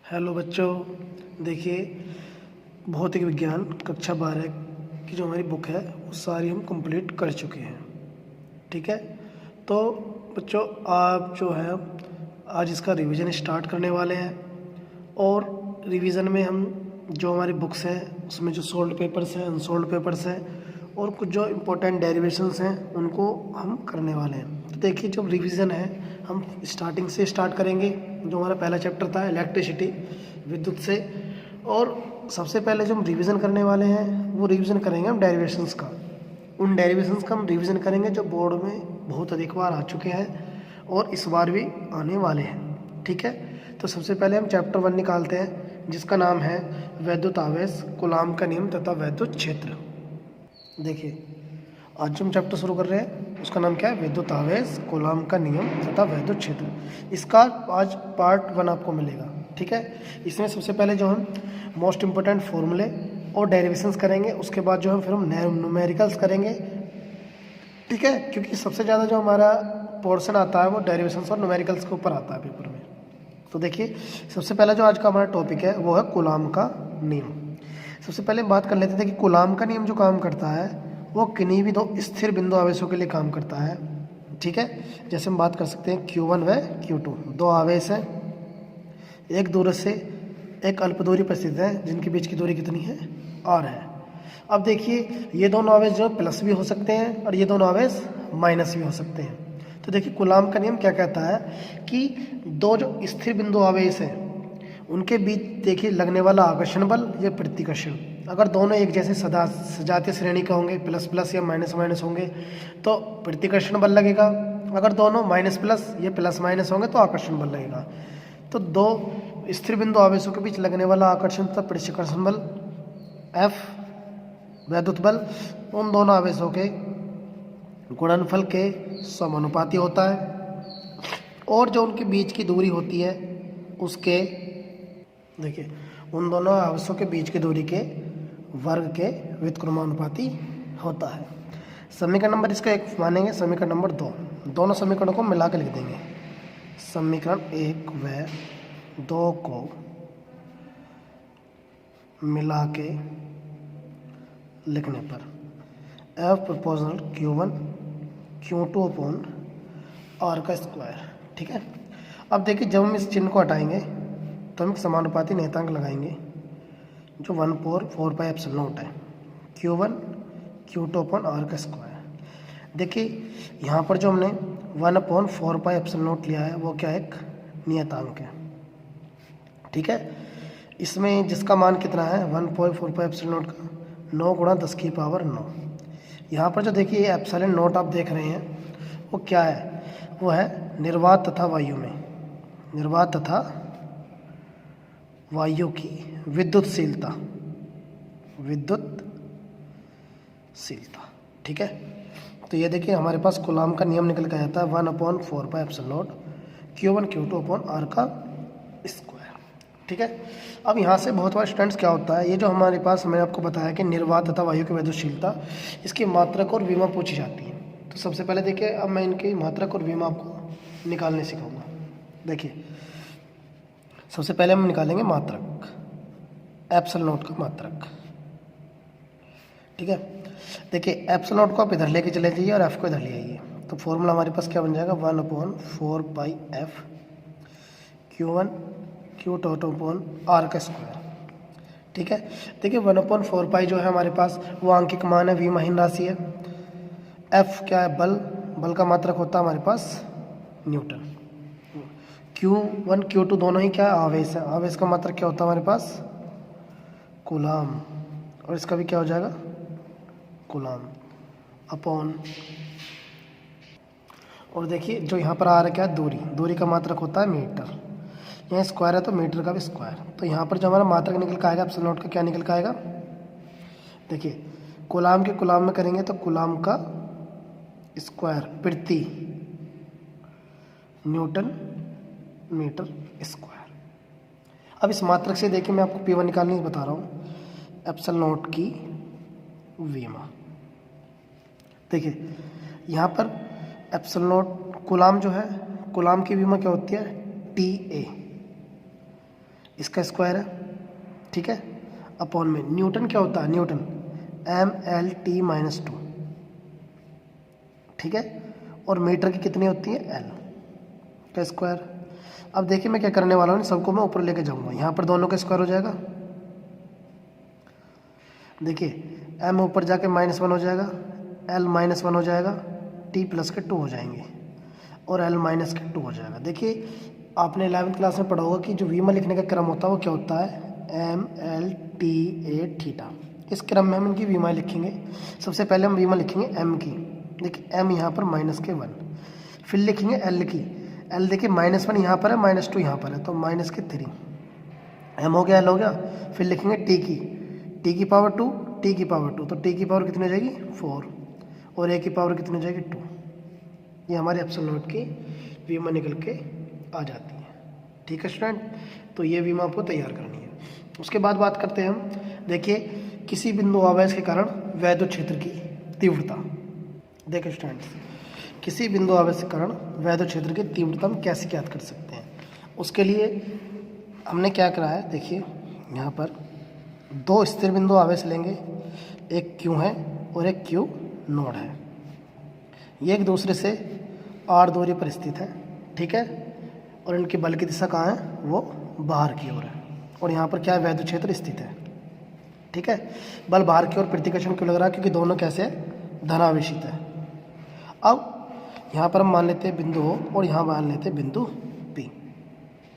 Hello बच्चों, देखिए भौतिक विज्ञान कक्षा 12 की जो हमारी बुक है वो सारी हम कंप्लीट कर चुके हैं। ठीक है, तो बच्चों आप जो है आज इसका रिवीजन स्टार्ट करने वाले हैं। और रिवीजन में हम जो हमारी बुक्स हैं उसमें जो सोल्ड पेपर्स हैं, अनसोल्ड पेपर्स हैं और कुछ जो इम्पोर्टेंट डेरिवेशंस हैं उनको हम करने वाले हैं। तो देखिए जब रिवीजन है हम स्टार्टिंग से स्टार्ट करेंगे। जो हमारा पहला चैप्टर था इलेक्ट्रिसिटी, विद्युत से, और सबसे पहले जो हम रिवीजन करने वाले हैं वो रिवीजन करेंगे हम डेरिवेशंस का। उन डेरिवेशंस का हम रिवीजन करेंगे जो बोर्ड में बहुत अधिक बार आ चुके हैं और इस बार भी आने वाले हैं। ठीक है, तो सबसे पहले हम चैप्टर 1 निकालते हैं जिसका नाम है वैद्युत आवेश, कूलाम का नियम तथा वैद्युत क्षेत्र। देखिए आज जो हम चैप्टर शुरू कर रहे हैं उसका नाम क्या है, विद्युत आवेश, कूलाम का नियम तथा वैद्युत क्षेत्र। इसका आज पार्ट 1 आपको मिलेगा। ठीक है, इसमें सबसे पहले जो हम मोस्ट इम्पोर्टेंट फॉर्मूले और डेरिवेशंस करेंगे, उसके बाद जो हम फिर हम न्यूमेरिकल्स करेंगे। ठीक है, क्योंकि सबसे ज़्यादा जो हमारा पोर्शन आता है वो डेरिवेशंस और न्यूमेरिकल्स के ऊपर आता है पेपर में। तो देखिए सबसे पहला जो आज का हमारा टॉपिक है वो है कूलाम का नियम। सबसे पहले बात कर लेते थे कि कूलाम का नियम जो काम करता है वो किन्हीं भी दो स्थिर बिंदु आवेशों के लिए काम करता है। ठीक है, जैसे हम बात कर सकते हैं Q1 व Q2, दो आवेश हैं, एक दूर से एक अल्प दूरी पर स्थित है जिनके बीच की दूरी कितनी है, R है। अब देखिए ये दोनों आवेश जो प्लस भी हो सकते हैं और ये दोनों आवेश माइनस भी हो सकते हैं। तो देखिए कूलाम का नियम क्या कहता है कि दो जो स्थिर बिंदु आवेश हैं उनके बीच देखिए लगने वाला आकर्षण बल या प्रतिकर्षण, अगर दोनों एक जैसे सजातीय श्रेणी का होंगे, प्लस प्लस या माइनस माइनस होंगे तो प्रतिकर्षण बल लगेगा। अगर दोनों माइनस प्लस या प्लस माइनस होंगे तो आकर्षण बल लगेगा। तो दो स्थिर बिंदु आवेशों के बीच लगने वाला आकर्षण तथा प्रतिकर्षण बल F वैद्युत बल उन दोनों आवेशों के गुणनफल के समानुपाती होता है और जो उनके बीच की दूरी होती है उसके देखिए उन दोनों आवेशों के बीच की दूरी के वर्ग के व्युत्क्रमानुपाती होता है। समीकरण नंबर इसका 1 मानेंगे, समीकरण नंबर 2, दोनों समीकरणों को मिला के लिख देंगे। समीकरण 1 व 2 को मिला के लिखने पर F proportional Q1 Q2 upon R का स्क्वायर। ठीक है, अब देखिए जब हम इस चिन्ह को हटाएंगे तो हम समानुपाती नियतांक लगाएंगे जो 1/4 पाई एप्सिलॉन नॉट है, Q1 Q2 अपॉन R का स्क्वायर। देखिए यहाँ पर जो हमने 1/4 पाई एप्सिलॉन नॉट लिया है वो क्या एक नियतांक है। ठीक है, इसमें जिसका मान कितना है 1/4 पाई एप्सिलॉन नॉट का 9 गुणा 10 की पावर 9। यहाँ पर जो देखिए एप्सिलॉन नॉट आप देख रहे हैं वो क्या है, वो है निर्वात तथा वायु में, निर्वात तथा वायु की विद्युतशीलता, विद्युतशीलता। ठीक है, तो ये देखिए हमारे पास कूलाम का नियम निकल के आता है 1/4 pi epsilon not Q1 Q2 upon R का स्क्वायर। ठीक है, अब यहाँ से बहुत बार स्टूडेंट्स क्या होता है, ये जो हमारे पास मैंने आपको बताया कि निर्वात तथा वायु की विद्युतशीलता, इसकी मात्रक और विमा पूछी जाती है। तो सबसे पहले देखिए अब मैं इनकी मात्रक और विमा आपको निकालने सिखाऊंगा। देखिए सबसे पहले हम निकालेंगे मात्रक, एप्सिलॉन नॉट का मात्रक। ठीक है, देखिए एप्सिलॉन नॉट को आप इधर लेके चले जाइए और एफ को इधर ले आइए, तो फॉर्मूला हमारे पास क्या बन जाएगा 1/4 pi F Q1 Q2 upon R का स्क्वायर। ठीक है, देखिए 1/4 पाई जो है हमारे पास वो आंकिक मान है, विमाहीन राशि है। एफ क्या है, बल, बल का मात्रक होता है हमारे पास न्यूटन। Q1 Q2 दोनों ही क्या है, आवेश है, आवेश का मात्रक क्या होता है हमारे पास कूलाम, और इसका भी क्या हो जाएगा कूलाम अपॉन, और देखिए जो यहाँ पर आ रहा है क्या है दूरी, दूरी का मात्रक होता है मीटर, यहाँ स्क्वायर है तो मीटर का भी स्क्वायर। तो यहाँ पर जो हमारा मात्रक निकल के आएगा एप्सिलॉन नॉट का क्या निकल के आएगा, देखिए कूलाम के कूलाम में करेंगे तो कूलाम का स्क्वायर प्रति न्यूटन मीटर स्क्वायर। अब इस मात्रक से देखिए मैं आपको P1 निकालने बता रहा हूँ, एप्सिलॉन नॉट की विमा। देखिए यहाँ पर एप्सिलॉन नॉट कूलाम जो है, कूलाम की विमा क्या होती है TA, इसका स्क्वायर है, ठीक है, अपॉन में न्यूटन क्या होता है, न्यूटन MLT-2, ठीक है, और मीटर की कितनी होती है, L का स्क्वायर। अब देखिए मैं क्या करने वाला हूँ, सबको मैं ऊपर लेके जाऊँगा, यहाँ पर दोनों का स्क्वायर हो जाएगा। देखिए m ऊपर जाके -1 हो जाएगा, L -1 हो जाएगा, T प्लस के 2 हो जाएंगे और L माइनस के 2 हो जाएगा। देखिए आपने 11वीं क्लास में पढ़ा होगा कि जो वीमा लिखने का क्रम होता है वो क्या होता है, MLTA थीटा। इस क्रम में हम इनकी वीमा लिखेंगे। सबसे पहले हम वीमा लिखेंगे m की। देखिए m यहाँ पर -1, फिर लिखेंगे L की। L देखिए -1 यहाँ पर है, -2 यहाँ पर है, तो -3। m हो गया, L हो गया। फिर लिखेंगे t की पावर 2, t की पावर 2, तो t की पावर कितनी हो जाएगी 4 और a की पावर कितनी हो जाएगी 2। ये हमारे एप्सिलॉन नॉट की वीमा निकल के आ जाती है, ठीक है स्टूडेंट। तो ये वीमा आपको तैयार करनी है। उसके बाद बात करते हैं हम, देखिए किसी बिंदु आवेश के कारण वैद्युत क्षेत्र की तीव्रता। देखिए स्टूडेंट, किसी बिंदु आवेश के कारण वैद्युत क्षेत्र की तीव्रता हम कैसे ज्ञात कर सकते हैं, उसके लिए हमने क्या करा है, देखिए यहाँ पर दो स्थिर बिंदु आवेश लेंगे, एक Q है और एक Q नोड है। ये एक दूसरे से r दूरी पर स्थित है, ठीक है, और इनकी बल की दिशा कहाँ है, वो बाहर की ओर है, और यहाँ पर क्या है, वैद्युत क्षेत्र स्थित है, ठीक है। बल बाहर की ओर प्रतिकर्षण क्यों लग रहा है, क्योंकि दोनों कैसे धनावेशित है। अब यहाँ पर हम मान लेते हैं बिंदु O और यहाँ मान लेते हैं बिंदु P,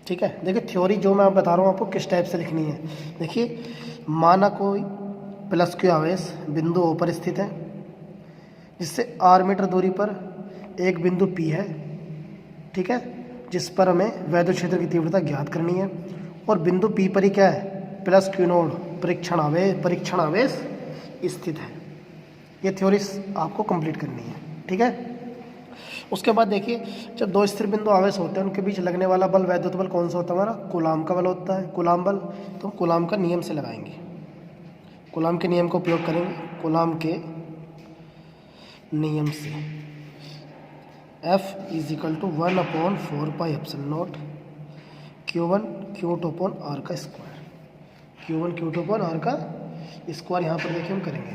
ठीक है। देखिए थ्योरी जो मैं बता रहा हूँ आपको किस टाइप से लिखनी है। देखिए माना कोई प्लस Q आवेश बिंदु O पर स्थित है, जिससे r मीटर दूरी पर एक बिंदु P है, ठीक है, जिस पर हमें वैद्युत क्षेत्र की तीव्रता ज्ञात करनी है, और बिंदु P पर ही क्या है, प्लस Q नोड परीक्षण आवेश स्थित है। ये थ्योरी आपको कंप्लीट करनी है, ठीक है। उसके बाद देखिए जब दो स्थिर बिंदु आवेश होते हैं उनके बीच लगने वाला बल, वैद्युत बल कौन सा होता है, हमारा कूलाम का बल होता है, कूलाम बल। तो हम कूलाम का नियम से लगाएंगे, कूलाम के नियम का उपयोग करेंगे। कूलाम के नियम से F = 1/4πε0 Q1 Q2/r का स्क्वायर, Q1 Q2/r का स्क्वायर यहाँ पर देखिए हम करेंगे,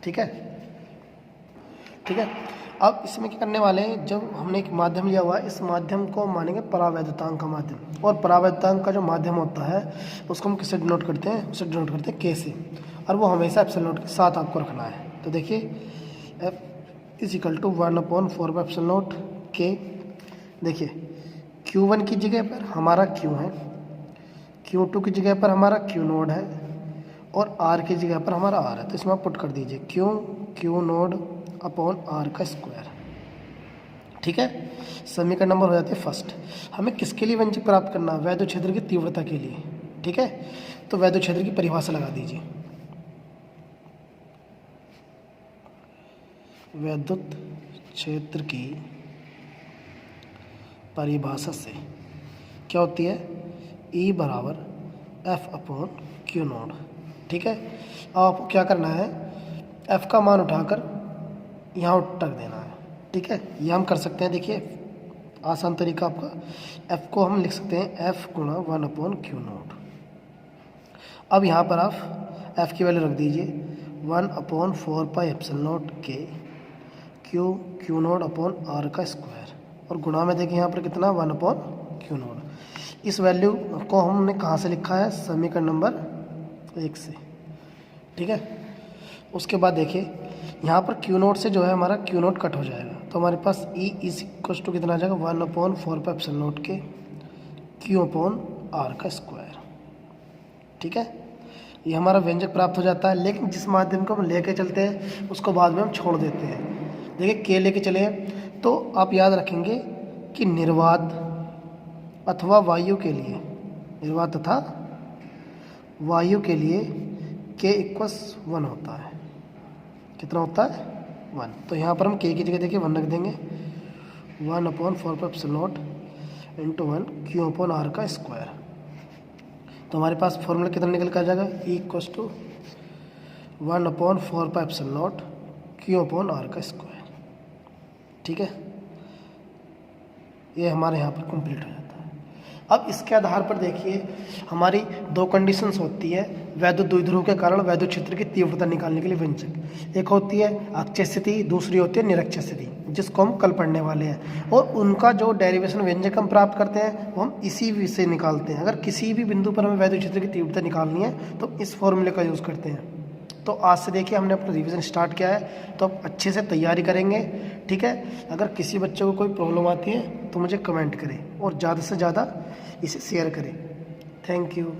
ठीक है, ठीक है। अब इसमें क्या करने वाले हैं, जब हमने एक माध्यम लिया हुआ है, इस माध्यम को मानेंगे परावैद्युतांक का माध्यम, और परावैद्युतांक का जो माध्यम होता है उसको हम किससे डिनोट करते हैं, उसे डिनोट करते हैं K से, और वो हमेशा एप्सिलॉन नॉट के साथ आपको रखना है। तो देखिए F = 1/4πε0 K। देखिए Q1 की जगह पर हमारा Q है, Q2 की जगह पर हमारा Q नोड है, और R की जगह पर हमारा R है। तो इसमें आप पुट कर दीजिए Q नोड अपॉन R का स्क्वायर, ठीक है। समीकरण नंबर हो जाते हैं फर्स्ट। हमें किसके लिए व्यंजक प्राप्त करना है, वैद्युत क्षेत्र की तीव्रता के लिए, ठीक है। तो वैद्युत क्षेत्र की परिभाषा लगा दीजिए। वैद्युत क्षेत्र की परिभाषा से क्या होती है, E = F/Q नोड, ठीक है। आपको क्या करना है, F का मान उठाकर यहाँ उठक देना है, ठीक है। ये हम कर सकते हैं, देखिए आसान तरीका आपका, F को हम लिख सकते हैं F × 1/Q नोड। अब यहाँ पर आप F की वैल्यू रख दीजिए 1/4πε0 K Q node upon R का स्क्वायर, और गुणा में देखिए यहाँ पर कितना 1/Q नोड। इस वैल्यू को हमने कहाँ से लिखा है, समीकरण नंबर 1 से, ठीक है। उसके बाद देखिए यहाँ पर Q नोड से जो है हमारा Q नोड कट हो जाएगा, तो हमारे पास E = कितना आ जाएगा 1/4πε0 के Q/R का स्क्वायर, ठीक है। ये हमारा व्यंजक प्राप्त हो जाता है। लेकिन जिस माध्यम को हम लेके चलते हैं उसको बाद में हम छोड़ देते हैं। देखिए K लेके चले तो आप याद रखेंगे कि निर्वात अथवा वायु के लिए, निर्वात तथा वायु के लिए K = 1 होता है। कितना होता है 1। तो यहाँ पर हम K की जगह देखिए 1 रख देंगे, 1/4πε0 × 1 Q/R का स्क्वायर। तो हमारे पास फॉर्मूला कितना निकल कर आ जाएगा, E = 1/4πε0 Q/R का स्क्वायर, ठीक है। ये हमारे यहाँ पर कंप्लीट हो जाता है। अब इसके आधार पर देखिए हमारी दो कंडीशंस होती है वैद्युत द्विध्रुव के कारण वैद्युत क्षेत्र की तीव्रता निकालने के लिए व्यंजक। एक होती है अक्षय स्थिति, दूसरी होती है निरक्षय स्थिति, जिसको हम कल पढ़ने वाले हैं। और उनका जो डेरिवेशन व्यंजक हम प्राप्त करते हैं वो हम इसी से निकालते हैं। अगर किसी भी बिंदु पर हमें वैद्युत क्षेत्र की तीव्रता निकालनी है तो इस फॉर्मूले का यूज़ करते हैं। तो आज से देखिए हमने अपना रिवीजन स्टार्ट किया है, तो अब अच्छे से तैयारी करेंगे, ठीक है। अगर किसी बच्चे को कोई प्रॉब्लम आती है तो मुझे कमेंट करें और ज़्यादा से ज़्यादा इसे शेयर करें। Thank you.